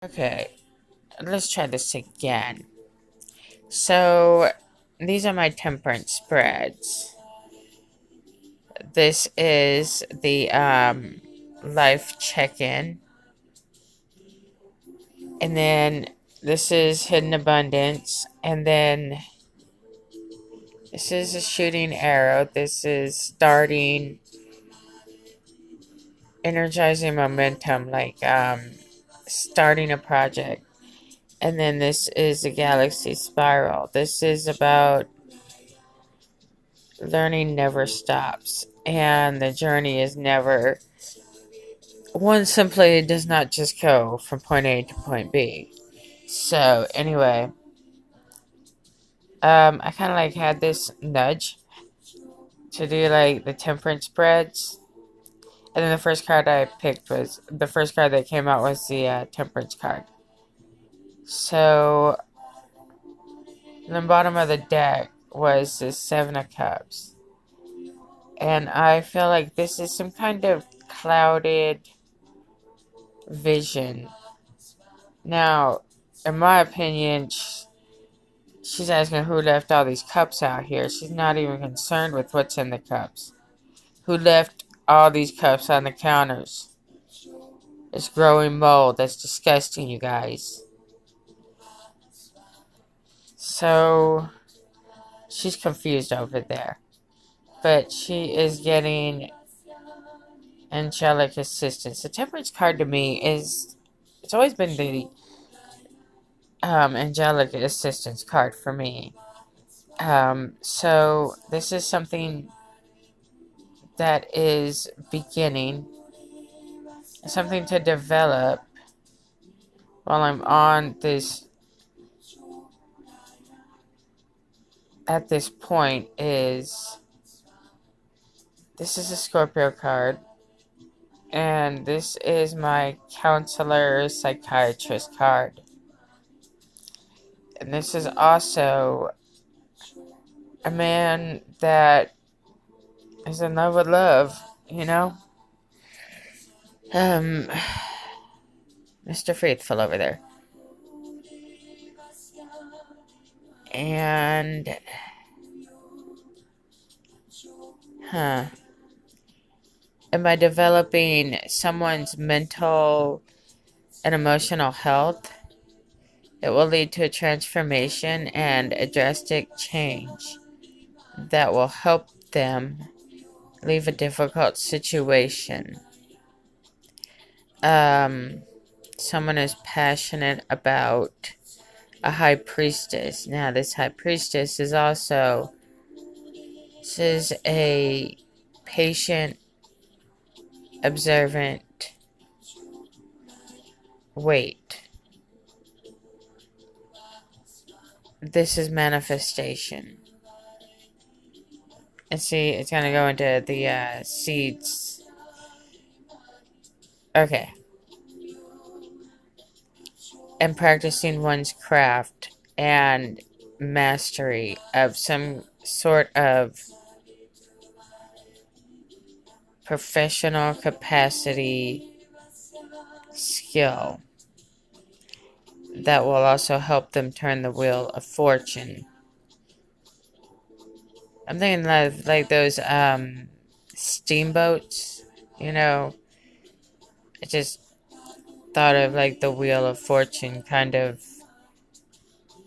Okay, let's try this again. So, these are my temperance spreads. This is the life check-in. And then this is hidden abundance. And then this is a shooting arrow. This is energizing momentum, like starting a project. And then this is a galaxy spiral. This is about learning never stops, and the journey is never. One simply does not just go from point A to point B. So, anyway, I kind of like had this nudge to do like the temperance spreads. And then the first card I picked was the first card that came out was the temperance card. So, the bottom of the deck was the Seven of Cups. And I feel like this is some kind of clouded vision. Now, in my opinion, she's asking who left all these cups out here. She's not even concerned with what's in the cups. Who left all these cups on the counters? It's growing mold. That's disgusting, you guys. So, she's confused over there. But she is getting angelic assistance. The temperance card to me is, it's always been the angelic assistance card for me. So this is something that is beginning, something to develop while I'm on this, at this point is, this is a Scorpio card, and this is my counselor psychiatrist card. And this is also a man that is in love with love, you know? Mr. Faithful over there. And, am I developing someone's mental and emotional health? It will lead to a transformation and a drastic change that will help them leave a difficult situation. Someone is passionate about a high priestess. Now, this high priestess is also, this is a patient, observant, wait. This is manifestation. And see, it's going to go into the seeds. Okay. And practicing one's craft and mastery of some sort of professional capacity skill that will also help them turn the wheel of fortune. I'm thinking of like those steamboats, you know. I just thought of like the wheel of fortune kind of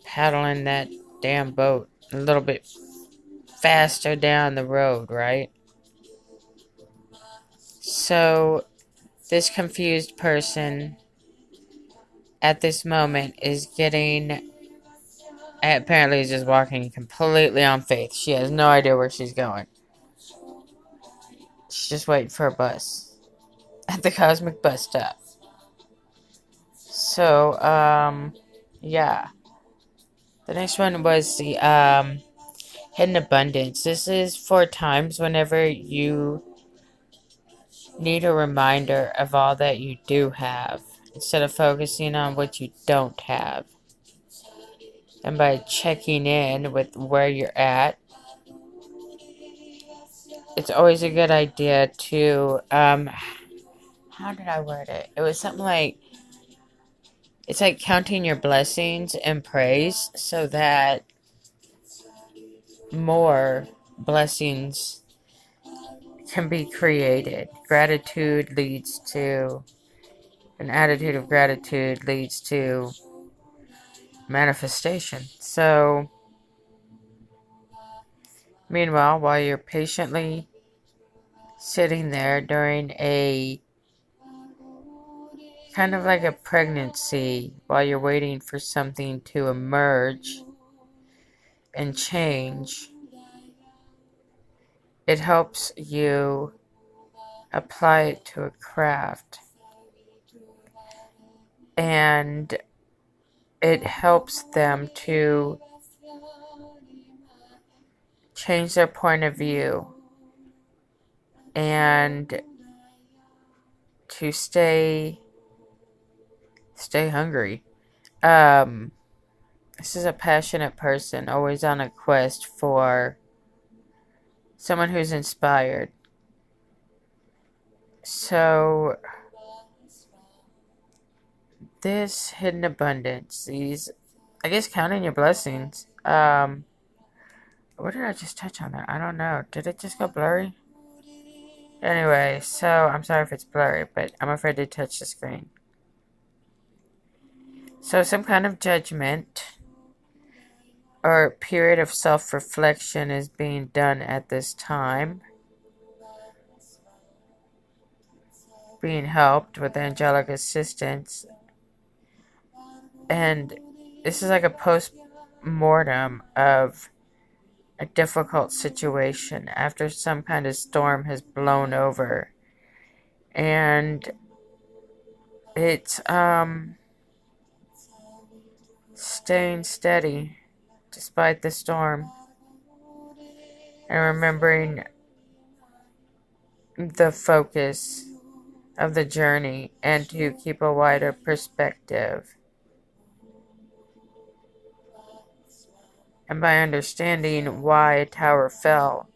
paddling that damn boat a little bit faster down the road, right? So this confused person at this moment is getting, apparently is just walking completely on faith. She has no idea where she's going. She's just waiting for a bus at the cosmic bus stop. So, yeah. The next one was the hidden abundance. This is for times whenever you need a reminder of all that you do have, instead of focusing on what you don't have. And by checking in with where you're at, it's always a good idea to, how did I word it? It was something like, It's like counting your blessings and praise so that more blessings can be created. Gratitude leads to an attitude of gratitude leads to manifestation. So, meanwhile, while you're patiently sitting there during a kind of like a pregnancy, while you're waiting for something to emerge and change, it helps you apply it to a craft. And it helps them to change their point of view and to stay hungry. This is a passionate person, always on a quest for someone who's inspired. So, this hidden abundance, these, I guess, counting your blessings. What did I just touch on there? I don't know. Did it just go blurry? Anyway, so I'm sorry if it's blurry, but I'm afraid to touch the screen. So, some kind of judgment or period of self-reflection is being done at this time. Being helped with angelic assistance. And this is like a post-mortem of a difficult situation after some kind of storm has blown over. And it's staying steady despite the storm and remembering the focus of the journey and to keep a wider perspective. And by understanding why a tower fell,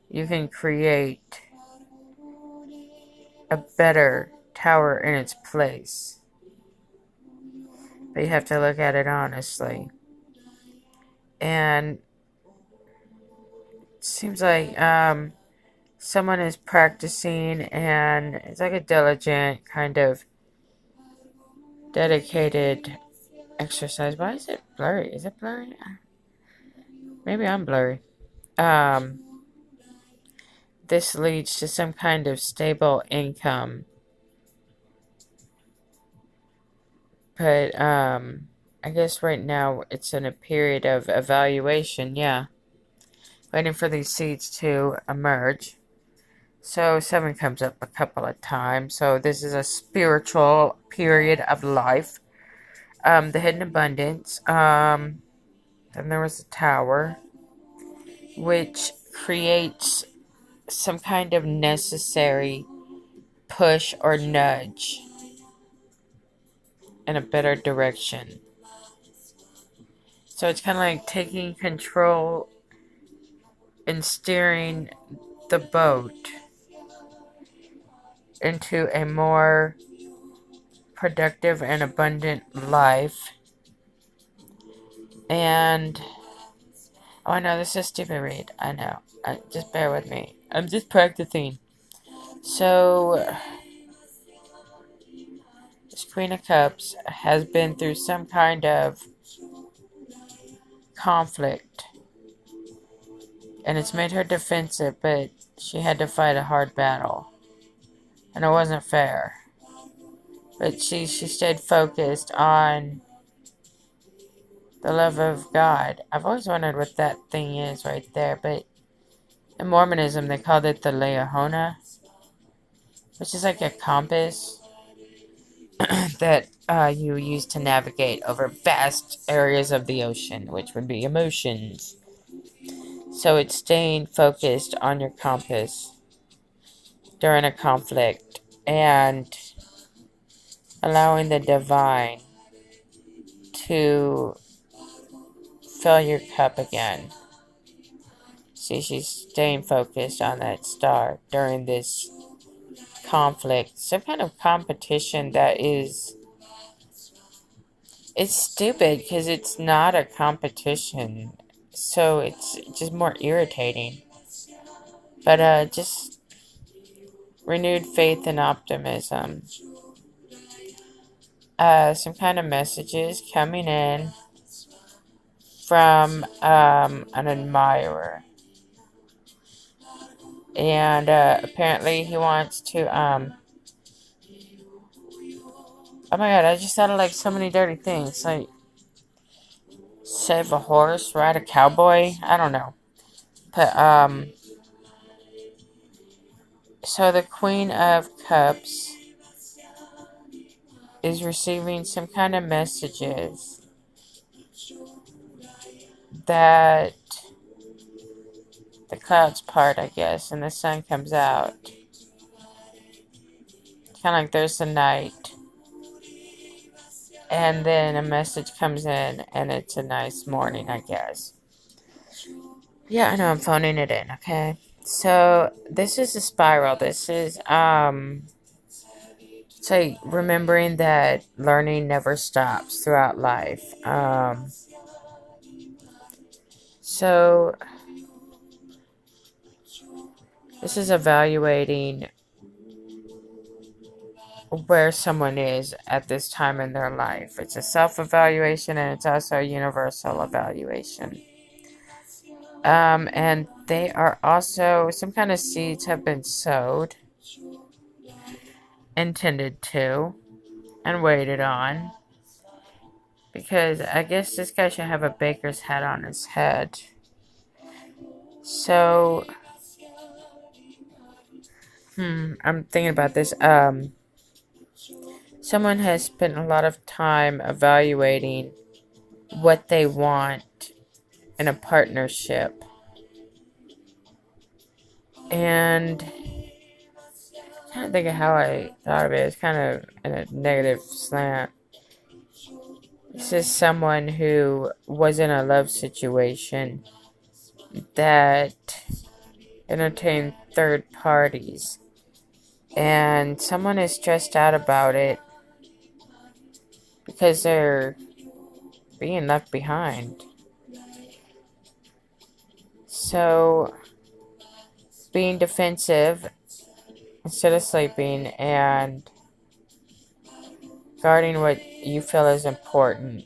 you can create a better tower in its place. But you have to look at it honestly. And it seems like someone is practicing, and it's like a diligent, kind of dedicated exercise. Why is it blurry? Is it blurry? Maybe I'm blurry. This leads to some kind of stable income. But I guess right now it's in a period of evaluation, yeah. Waiting for these seeds to emerge. So 7 comes up a couple of times. So this is a spiritual period of life. The hidden abundance. Then there was the tower, which creates some kind of necessary push or nudge in a better direction. So it's kind of like taking control and steering the boat into a more productive and abundant life. And oh, I know this is a stupid read. I know. Just bear with me. I'm just practicing. So, this Queen of Cups has been through some kind of conflict. And it's made her defensive, but she had to fight a hard battle. And it wasn't fair. But she stayed focused on the love of God. I've always wondered what that thing is right there, but in Mormonism they called it the Leahona, which is like a compass that you use to navigate over vast areas of the ocean, which would be emotions. So it's staying focused on your compass during a conflict and allowing the divine to fill your cup again. See, she's staying focused on that star during this conflict. Some kind of competition that is It's stupid because it's not a competition. So it's just more irritating. But just renewed faith and optimism. Some kind of messages coming in from an admirer. And apparently he wants to oh my god, I just thought of like so many dirty things. Like save a horse, ride a cowboy. I don't know. But so the Queen of Cups is receiving some kind of messages that the clouds part, I guess, and the sun comes out. Kind of like there's the night, and then a message comes in, and it's a nice morning, I guess. Yeah, I know I'm phoning it in, okay? So this is a spiral. This is it's like remembering that learning never stops throughout life. So this is evaluating where someone is at this time in their life. It's a self-evaluation and it's also a universal evaluation. And they are also, some kind of seeds have been sowed, intended to, and waited on. Because I guess this guy should have a baker's hat on his head. So, I'm thinking about this. Someone has spent a lot of time evaluating what they want in a partnership. And I can't think of how I thought of it. It's kind of in a negative slant. This is someone who was in a love situation that entertained third parties. And someone is stressed out about it because they're being left behind. So, being defensive instead of sleeping and guarding what you feel is important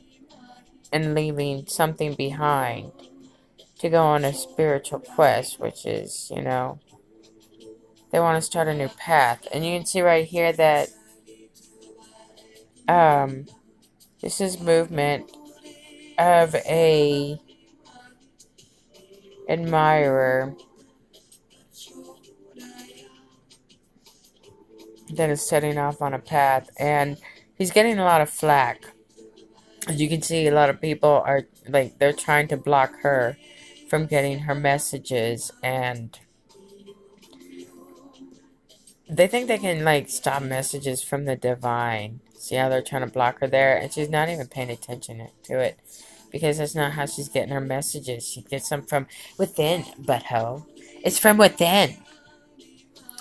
and leaving something behind to go on a spiritual quest, which is, they want to start a new path. And you can see right here that this is movement of a admirer that is setting off on a path, and he's getting a lot of flack. As you can see, a lot of people are like, they're trying to block her from getting her messages, and they think they can like stop messages from the divine. See how they're trying to block her there, and she's not even paying attention to it because that's not how she's getting her messages. She gets them from within, butthole. It's from within.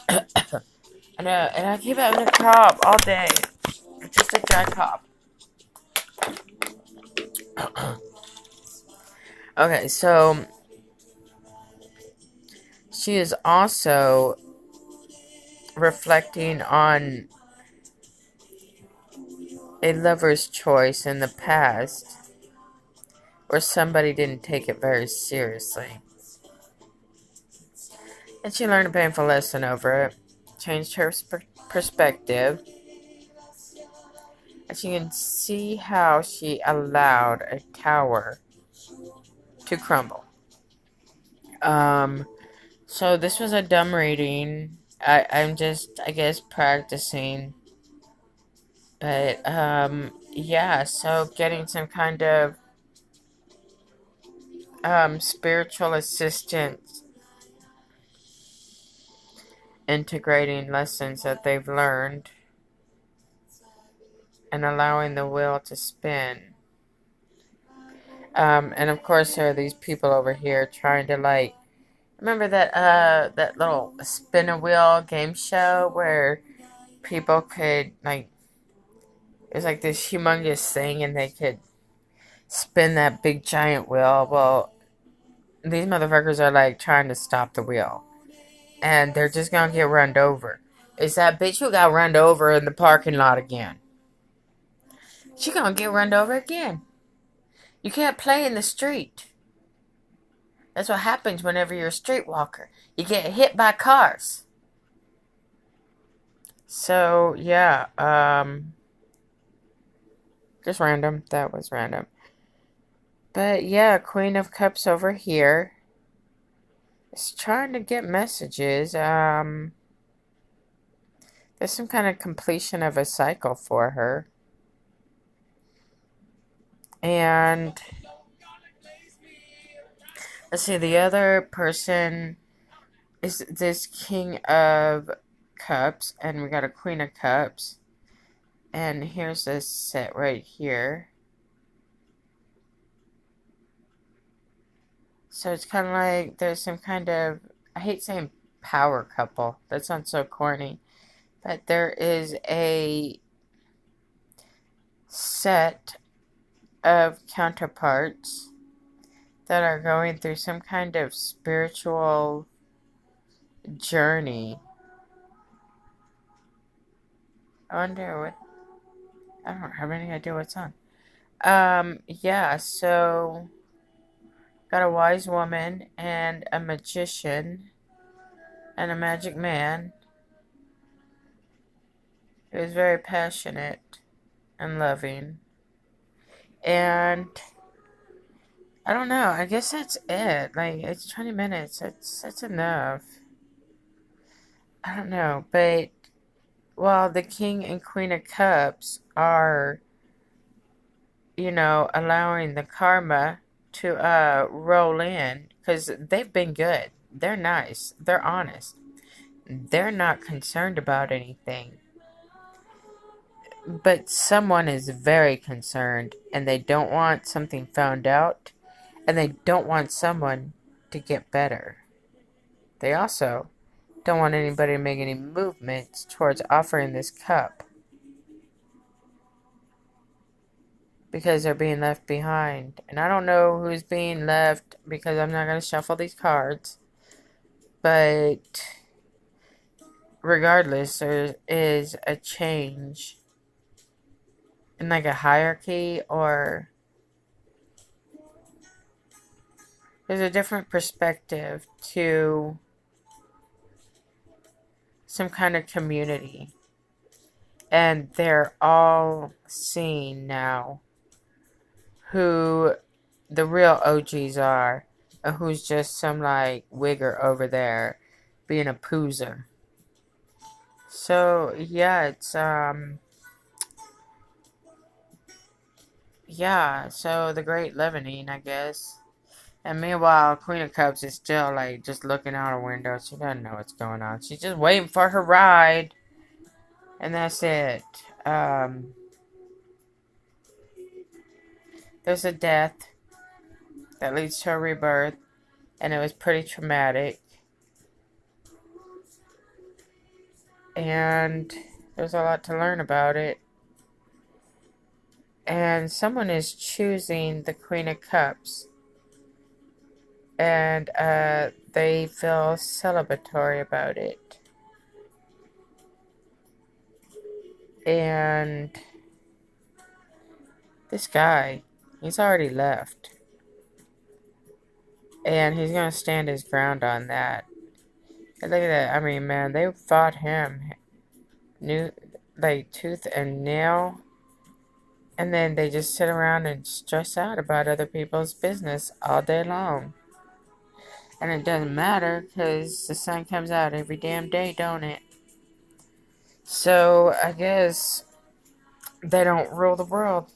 I know, and I keep having a cough all day. It's just a dry cough. Okay, so she is also reflecting on a lover's choice in the past where somebody didn't take it very seriously. And she learned a painful lesson over it, changed her perspective, and she can see how she allowed a tower to crumble. So this was a dumb reading. I'm just, I guess, practicing. But, yeah, so getting some kind of, spiritual assistance, integrating lessons that they've learned, and allowing the wheel to spin. And of course there are these people over here trying to like, remember that little spin a wheel game show where people could like, It was like this humongous thing, and they could spin that big giant wheel. Well, these motherfuckers are like trying to stop the wheel, and they're just gonna get run over. It's that bitch who got run over in the parking lot again. She gonna get run over again. You can't play in the street. That's what happens whenever you're a streetwalker. You get hit by cars. So, yeah, just random. That was random. But, yeah, Queen of Cups over here is trying to get messages. There's some kind of completion of a cycle for her. And let's see, the other person is this King of Cups, and we got a Queen of Cups. And here's this set right here. So it's kind of like there's some kind of, I hate saying power couple. That sounds so corny. But there is a set of counterparts that are going through some kind of spiritual journey. I wonder what, I don't have any idea what's on. Yeah, so got a wise woman and a magician and a magic man who is very passionate and loving. And I don't know, I guess that's it. Like, it's 20 minutes. That's enough. I don't know, but while the King and Queen of Cups are, allowing the karma to roll in, because they've been good. They're nice. They're honest. They're not concerned about anything. But someone is very concerned, and they don't want something found out, and they don't want someone to get better. They also don't want anybody to make any movements towards offering this cup, because they're being left behind. And I don't know who's being left, because I'm not going to shuffle these cards. But regardless, there is a change in like a hierarchy, or there's a different perspective to some kind of community. And they're all seeing now who the real OGs are, and who's just some like wigger over there being a poozer. So yeah, it's yeah, so the Great Leavening, I guess. And meanwhile, Queen of Cups is still like just looking out her window. She doesn't know what's going on. She's just waiting for her ride. And that's it. There's a death that leads to a rebirth. And it was pretty traumatic. And there's a lot to learn about it. And someone is choosing the Queen of Cups. And they feel celebratory about it. And this guy, he's already left. And he's going to stand his ground on that. And look at that. I mean, man, they fought him like tooth and nail. And then they just sit around and stress out about other people's business all day long. And it doesn't matter, because the sun comes out every damn day, don't it? So, I guess they don't rule the world.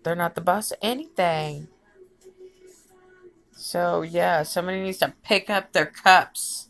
They're not the boss of anything. So, yeah, somebody needs to pick up their cups